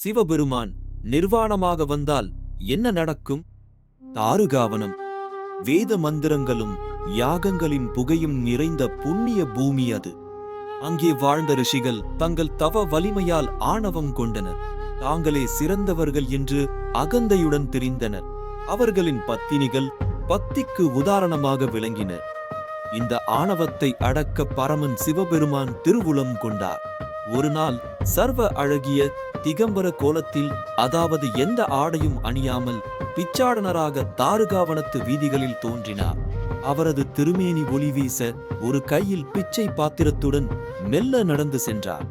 சிவபெருமான் நிர்வாணமாக வந்தால் என்ன நடக்கும்? தாருகாவனம் வேத மந்திரங்களும் யாகங்களின் புகையும் நிறைந்த புண்ணிய பூமி அது. அங்கே வாழ்ந்த ரிஷிகள் தங்கள் தவ வலிமையால் ஆணவம் கொண்டனர். தாங்களே சிறந்தவர்கள் என்று அகந்தையுடன் திரிந்தனர். அவர்களின் பத்தினிகள் பக்திக்கு உதாரணமாக விளங்கினர். இந்த ஆணவத்தை அடக்க பரமன் சிவபெருமான் திருவுளம் கொண்டார். ஒரு நாள் சர்வ அழகிய திகம்பர கோலத்தில், அதாவது எந்த ஆடையும் அணியாமல் பிச்சாடனராக தாருகாவனத்து வீதிகளில் தோன்றினார். அவரது திருமேனி ஒளி வீச ஒரு கையில் பிச்சை பாத்திரத்துடன் மெல்ல நடந்து சென்றார்.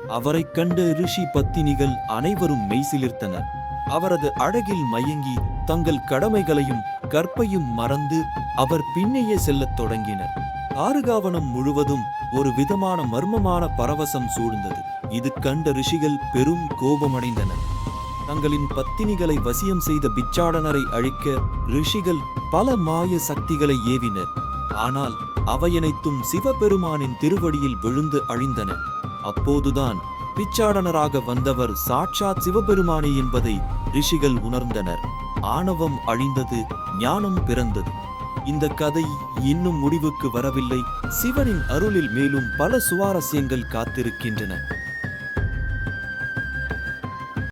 அவரைக் கண்ட ரிஷி பத்தினிகள் அனைவரும் மெய்சிலிர்த்தனர். அவரது அழகில் மயங்கி தங்கள் கடமைகளையும் கற்பையும் மறந்து அவர் பின்னையே செல்லத் தொடங்கினர். தாருகாவனம் முழுவதும் ஒரு விதமான மர்மமான பரவசம் சூழ்ந்தது. இது கண்ட ரிஷிகள் பெரும் கோபமடைந்தனர். தங்களின் பத்தினிகளை வசியம் செய்த பிச்சாடனரை அழிக்க ரிஷிகள் பல மாய சக்திகளை ஏவினர். ஆனால் அவையனைத்தும் சிவபெருமானின் திருவடியில் விழுந்து அழிந்தன. அப்போதுதான் பிச்சாடனராக வந்தவர் சாட்சாத் சிவபெருமானே என்பதை ரிஷிகள் உணர்ந்தனர். ஆணவம் அழிந்தது, ஞானம் பிறந்தது. இந்த கதை இன்னும் முடிவுக்கு வரவில்லை. சிவனின் அருளில் மேலும் பல சுவாரஸ்யங்கள் காத்திருக்கின்றன.